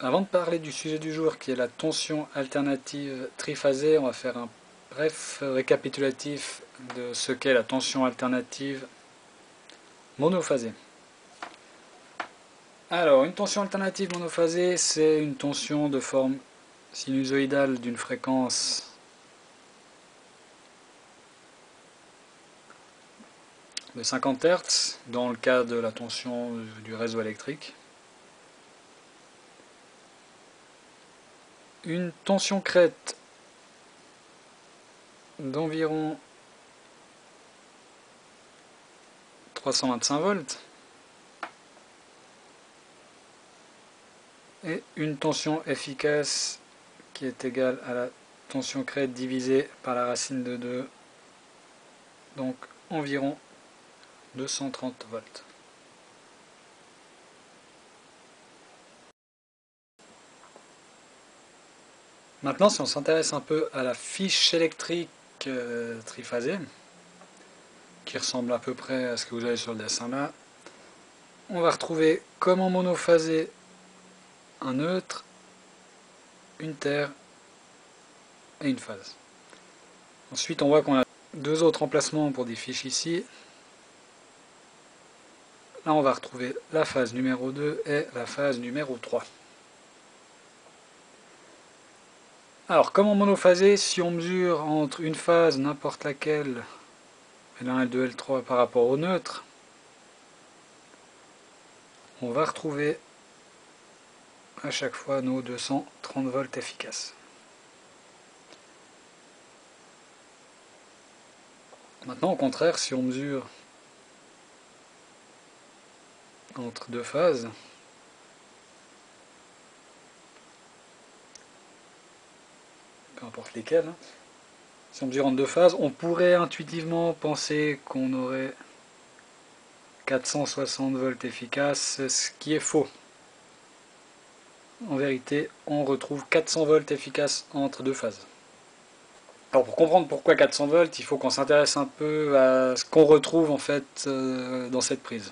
Avant de parler du sujet du jour qui est la tension alternative triphasée, on va faire un bref récapitulatif de ce qu'est la tension alternative monophasée. Alors, une tension alternative monophasée, c'est une tension de forme sinusoïdale d'une fréquence de 50 Hz dans le cas de la tension du réseau électrique. Une tension crête d'environ 325 volts et une tension efficace qui est égale à la tension crête divisée par la racine de 2, donc environ 230 volts. Maintenant, si on s'intéresse un peu à la fiche électrique triphasée, qui ressemble à peu près à ce que vous avez sur le dessin là, on va retrouver comme en monophasé un neutre, une terre et une phase. Ensuite, on voit qu'on a deux autres emplacements pour des fiches ici. Là, on va retrouver la phase numéro 2 et la phase numéro 3. Alors, comme en monophasé, si on mesure entre une phase, n'importe laquelle, L1, L2, L3 par rapport au neutre, on va retrouver à chaque fois nos 230 volts efficaces. Maintenant, au contraire, si on mesure entre deux phases, peu importe lesquelles, si on mesure entre deux phases, on pourrait intuitivement penser qu'on aurait 460 volts efficaces, ce qui est faux. En vérité, on retrouve 400 volts efficaces entre deux phases. Alors pour comprendre pourquoi 400 volts, il faut qu'on s'intéresse un peu à ce qu'on retrouve en fait dans cette prise.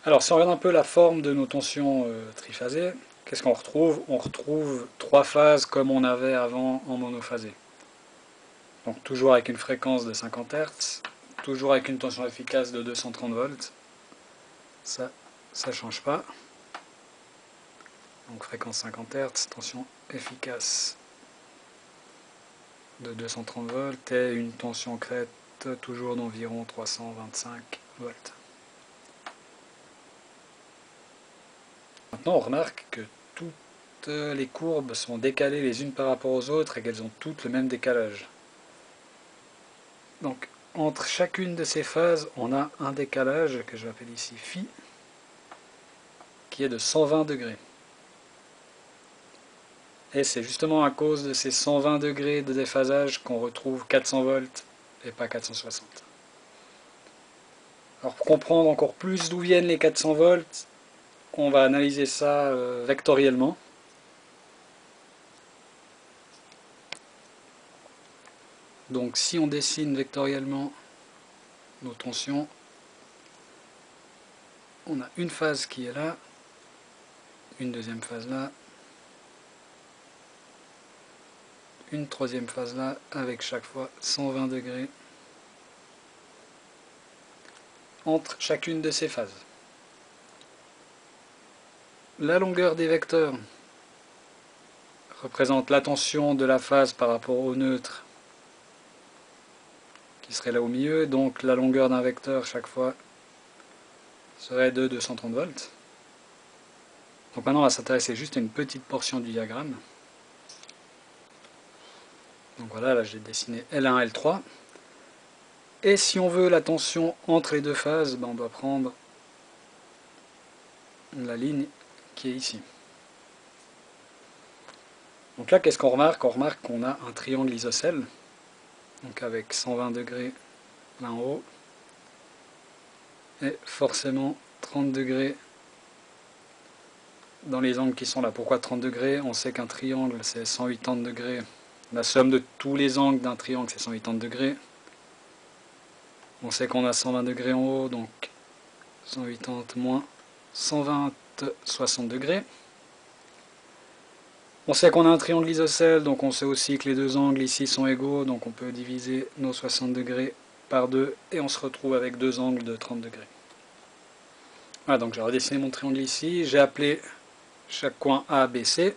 Alors si on regarde un peu la forme de nos tensions triphasées, qu'est-ce qu'on retrouve? On retrouve trois phases comme on avait avant en monophasé. Donc toujours avec une fréquence de 50 Hz, toujours avec une tension efficace de 230 volts. Ça ne change pas. Donc fréquence 50 Hz, tension efficace de 230 volts et une tension crête toujours d'environ 325 volts. Maintenant on remarque que toutes les courbes sont décalées les unes par rapport aux autres et qu'elles ont toutes le même décalage. Donc entre chacune de ces phases on a un décalage que je appelle ici φ qui est de 120 degrés. Et c'est justement à cause de ces 120 degrés de déphasage qu'on retrouve 400 volts et pas 460. Alors pour comprendre encore plus d'où viennent les 400 volts, on va analyser ça vectoriellement. Donc si on dessine vectoriellement nos tensions, on a une phase qui est là, une deuxième phase là, une troisième phase là, avec chaque fois 120 degrés entre chacune de ces phases. La longueur des vecteurs représente la tension de la phase par rapport au neutre qui serait là au milieu, donc la longueur d'un vecteur chaque fois serait de 230 volts. Donc maintenant on va s'intéresser juste à une petite portion du diagramme. Donc voilà, là j'ai dessiné L1, L3. Et si on veut la tension entre les deux phases, on doit prendre la ligne qui est ici. Donc là, qu'est-ce qu'on remarque? On remarque qu'on a un triangle isocèle, donc avec 120 degrés là en haut, et forcément 30 degrés dans les angles qui sont là. Pourquoi 30 degrés? On sait qu'un triangle c'est 180 degrés. La somme de tous les angles d'un triangle c'est 180 degrés. On sait qu'on a 120 degrés en haut, donc 180 moins 120, 60 degrés. On sait qu'on a un triangle isocèle, donc on sait aussi que les deux angles ici sont égaux, donc on peut diviser nos 60 degrés par 2 et on se retrouve avec deux angles de 30 degrés. Voilà, donc j'ai redessiné mon triangle ici, j'ai appelé chaque coin A, B, C,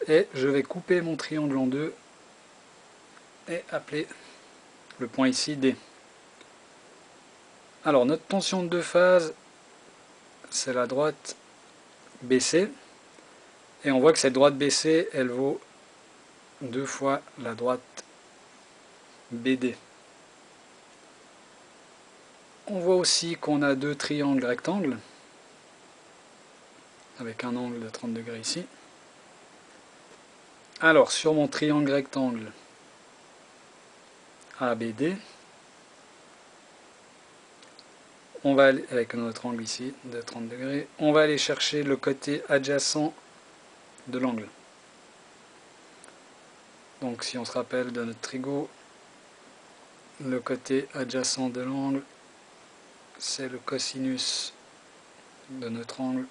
et je vais couper mon triangle en deux et appeler le point ici D. Alors notre tension de deux phases, c'est la droite BC, et on voit que cette droite BC, elle vaut deux fois la droite BD. On voit aussi qu'on a deux triangles rectangles, avec un angle de 30 degrés ici. Alors, sur mon triangle rectangle ABD, on va aller, avec notre angle ici de 30 degrés, on va aller chercher le côté adjacent de l'angle. Donc si on se rappelle de notre trigo, le côté adjacent de l'angle, c'est le cosinus de notre angle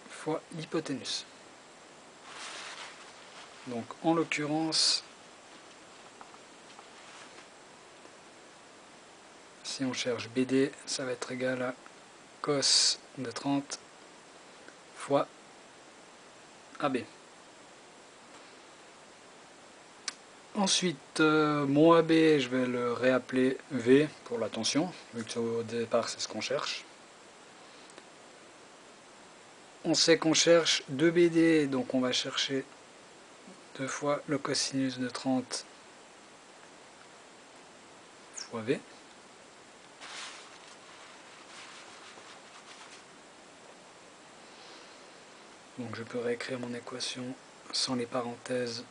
fois l'hypoténuse. Donc en l'occurrence, si on cherche BD, ça va être égal à cos de 30 fois AB. Ensuite, mon AB, je vais le réappeler V pour la tension, vu que au départ c'est ce qu'on cherche. On sait qu'on cherche 2BD, donc on va chercher deux fois le cosinus de 30 fois V. Donc je peux réécrire mon équation sans les parenthèses.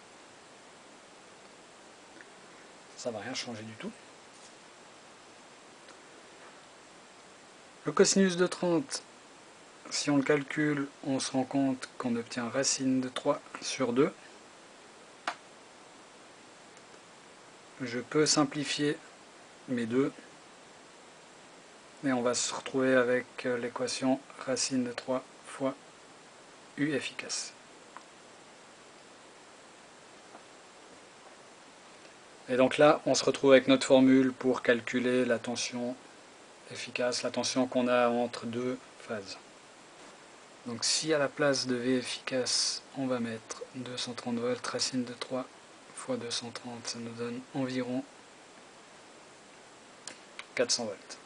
Ça ne va rien changer du tout. Le cosinus de 30, si on le calcule, on se rend compte qu'on obtient racine de 3 sur 2. Je peux simplifier mes deux, et on va se retrouver avec l'équation racine de 3 fois U efficace. Et donc là, on se retrouve avec notre formule pour calculer la tension efficace, la tension qu'on a entre deux phases. Donc si à la place de V efficace, on va mettre 230 volts, racine de 3 fois 230, ça nous donne environ 400 volts.